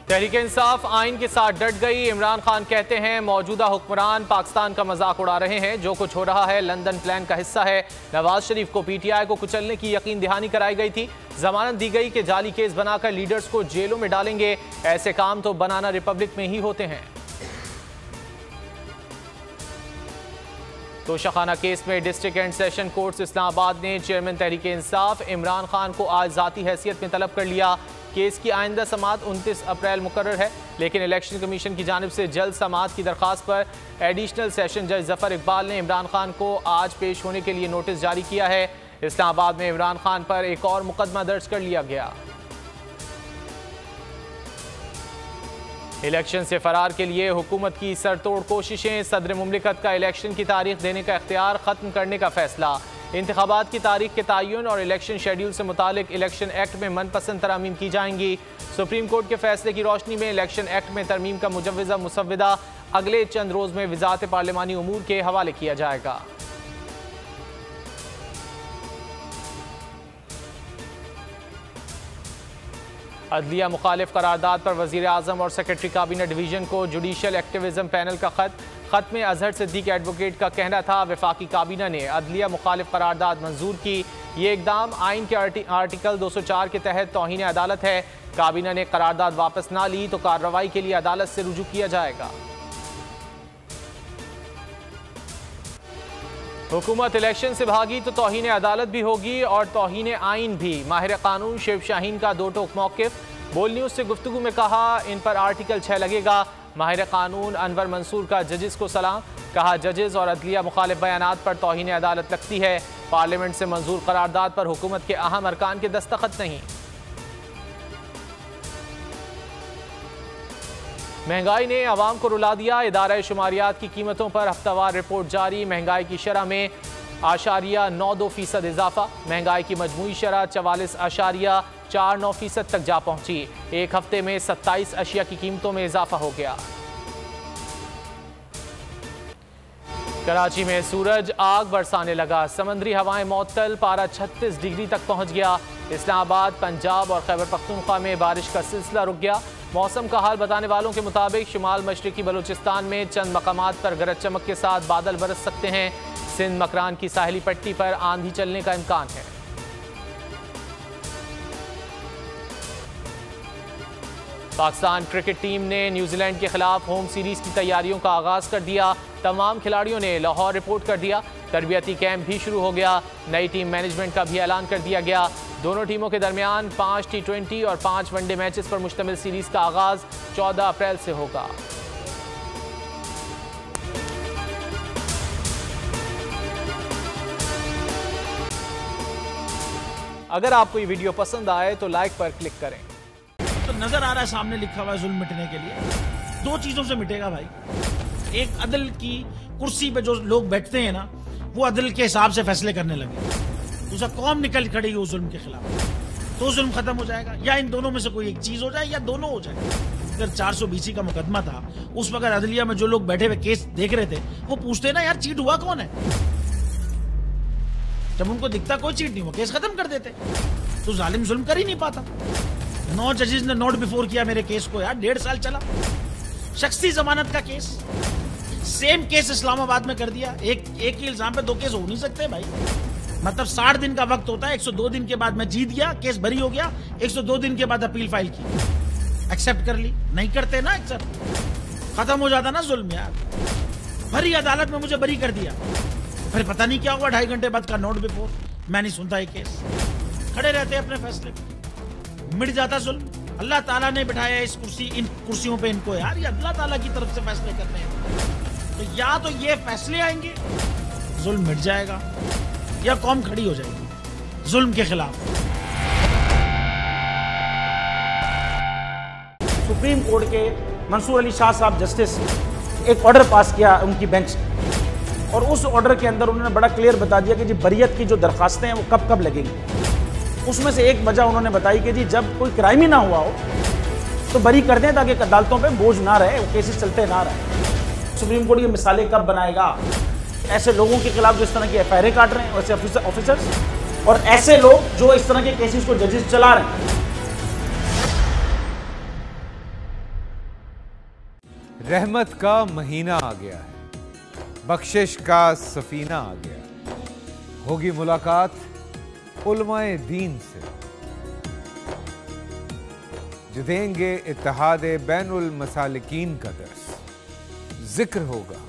तहरीक इंसाफ आइन के साथ डट गई। इमरान खान कहते हैं मौजूदा हुक्मरान पाकिस्तान का मजाक उड़ा रहे हैं। जो कुछ हो रहा है लंदन प्लान का हिस्सा है। नवाज शरीफ को पीटीआई को कुचलने की यकीन दहानी कराई गई थी। जमानत दी गई कि जाली केस बनाकर लीडर्स को जेलों में डालेंगे। ऐसे काम तो बनाना रिपब्लिक में ही होते हैं। तोशाखाना केस में district and session courts Islamabad ने चेयरमैन तहरीक इंसाफ इमरान खान को आज जाती हैसियत में तलब कर लिया। केस की आइंदा समाअत 29 अप्रैल मुकर्रर है, लेकिन इलेक्शन कमीशन की जानिब से जल्द समाअत की दरख्वास्त पर एडिशनल सेशन जज जफर इकबाल ने इमरान खान को आज पेश होने के लिए नोटिस जारी किया है। इस्लामाबाद में इमरान खान पर एक और मुकदमा दर्ज कर लिया गया। इलेक्शन से फरार के लिए हुकूमत की सरतोड़ कोशिशें। सदर मुमलिकत का इलेक्शन की तारीख देने का इख्तियार खत्म करने का फैसला। इंतखाबात की तारीख के तयन और इलेक्शन शेड्यूल से मुतालिक इलेक्शन एक्ट में मनपसंद तरमीम की जाएंगी। सुप्रीम कोर्ट के फैसले की रोशनी में इलेक्शन एक्ट में तरमीम का मुजव्वज़ा मुसव्वदा अगले चंद रोज में वज़ारत पार्लिमानी उमूर के हवाले किया जाएगा। अदलिया मुखालिफ करारदाद पर वज़ीर आज़म और सेक्रेटरी काबीना डिवीजन को जुडिशल एक्टिविज्म पैनल का खत में अजहर सिद्दीक एडवोकेट का कहना था वफाकी काबीना ने अदलिया मुखालिफ करारदाद मंजूर की। ये इकदाम आइन के आर्टिकल 204 के तहत तौहीन अदालत है। काबीना ने करारदाद वापस ना ली तो कार्रवाई के लिए अदालत से रुजू किया जाएगा। हुकूमत इलेक्शन से भागी तो तौहीन अदालत भी होगी और तौहीन आइन भी। माहिर कानून शिव शाहीन का दो टोक मौक़िफ़। बोल न्यूज़ से गुफ्तगू में कहा इन पर आर्टिकल 6 लगेगा। माहिर कानून अनवर मंसूर का जजेस को सलाम। कहा जजेस और अदलिया मुखालिफ बयानात पर तौहीन अदालत लगती है। पार्लियामेंट से मंजूर करारदाद पर हुकूमत के अहम अरकान के दस्तखत नहीं। महंगाई ने आवाम को रुला दिया। इदारा शुमारियात की कीमतों पर हफ्तावार रिपोर्ट जारी। महंगाई की शरह में 8.92% इजाफा। महंगाई की मजमूई शरह 44.49% तक जा पहुंची। एक हफ्ते में 27 अशिया की कीमतों में इजाफा हो गया। कराची में सूरज आग बरसाने लगा। समंदरी हवाएं मअतल। पारा 36 डिग्री तक पहुंच गया। इस्लामाबाद, पंजाब और खैबर पख्तूनख्वा में बारिश का सिलसिला रुक गया। मौसम का हाल बताने वालों के मुताबिक शुमाल मशरकी बलूचिस्तान में चंद मकामात पर गरज चमक के साथ बादल बरस सकते हैं। सिंध मकरान की साहिली पट्टी पर आंधी चलने का इम्कान है। पाकिस्तान क्रिकेट टीम ने न्यूजीलैंड के खिलाफ होम सीरीज की तैयारियों का आगाज कर दिया। तमाम खिलाड़ियों ने लाहौर रिपोर्ट कर दिया। तरबियती कैंप भी शुरू हो गया। नई टीम मैनेजमेंट का भी ऐलान कर दिया गया। दोनों टीमों के दरमियान 5 T20 और 5 वनडे मैचेस पर मुश्तमिल सीरीज का आगाज 14 अप्रैल से होगा। अगर आपको ये वीडियो पसंद आए तो लाइक पर क्लिक करें। तो नजर आ रहा है सामने लिखा हुआ है जुल्म मिटने के लिए। दो चीजों से मिटेगा भाई। एक, अदल की कुर्सी पे जो लोग बैठते हैं ना, वो अदल के हिसाब से फैसले करने लगे। दूसरा, कौम निकल खड़ी हो जुल्म के खिलाफ, तो जुल्म खत्म हो जाएगा। या इन दोनों में से कोई एक चीज हो जाए या दोनों हो जाए। अगर 420 का मुकदमा था, उस वक्त अदलिया में जो लोग बैठे हुए केस देख रहे थे, वो पूछते ना यार चीट हुआ कौन है। जब उनको दिखता कोई चीट नहीं हुआ, केस खत्म कर देते। तो जालिम जुल्म कर ही नहीं पाता। 9 जजेस ने नोट बिफोर किया मेरे केस को यार। 1.5 साल चला। शख्सी जमानत का केस, सेम केस इस्लामाबाद में कर दिया। एक ही इल्जाम पे 2 केस हो नहीं सकते भाई। मतलब 60 दिन का वक्त होता है। 102 दिन के बाद मैं जीत गया, केस बरी हो गया। 102 दिन के बाद अपील फाइल की, एक्सेप्ट कर ली। नहीं करते ना एक्सेप्ट, खत्म हो जाता ना जुल्म यार। भरी अदालत में मुझे बरी कर दिया, फिर पता नहीं क्या हुआ। 2.5 घंटे बाद का नोट बिफोर, मैं नहीं सुनता ये केस। खड़े रहते अपने फैसले, मिट जाता जुल्म। अल्लाह ताला ने बिठाया इस इन कुर्सियों पे इनको यार। ये अल्लाह ताला की तरफ से फैसले करने हैं। तो या तो ये फैसले आएंगे, जुल्म मिट जाएगा, या कौम खड़ी हो जाएगी जुल्म के खिलाफ। सुप्रीम कोर्ट के मंसूर अली शाह साहब जस्टिस एक ऑर्डर पास किया उनकी बेंच, और उस ऑर्डर के अंदर उन्होंने बड़ा क्लियर बता दिया कि जी बरियत की जो दरखास्तें हैं वो कब कब लगेंगी। उसमें से एक वजह उन्होंने बताई कि जी जब कोई क्राइम ही ना हुआ हो तो बरी कर दें, ताकि अदालतों पे बोझ ना रहे, वो केसेस चलते ना रहे। सुप्रीम कोर्ट ये मिसालें कब बनाएगा? ऐसे लोगों के खिलाफ जो इस तरह की FIR काट रहे हैं, वैसे ऑफिसर्स, और ऐसे लोग जो इस तरह के केसेस को जजेस चला रहे हैं। रहमत का महीना आ गया है, बख्शिश का सफीना आ गया। होगी मुलाकात उलमाए दीन से, जो देंगे इत्तेहादे बैनुल मसालिकीन का दर्स। जिक्र होगा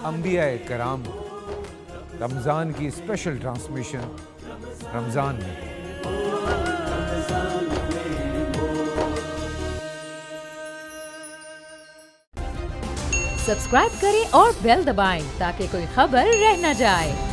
अंबियाए कराम का। रमजान की स्पेशल ट्रांसमिशन रमजान में। सब्सक्राइब करें और बेल दबाएं ताकि कोई खबर रह न जाए।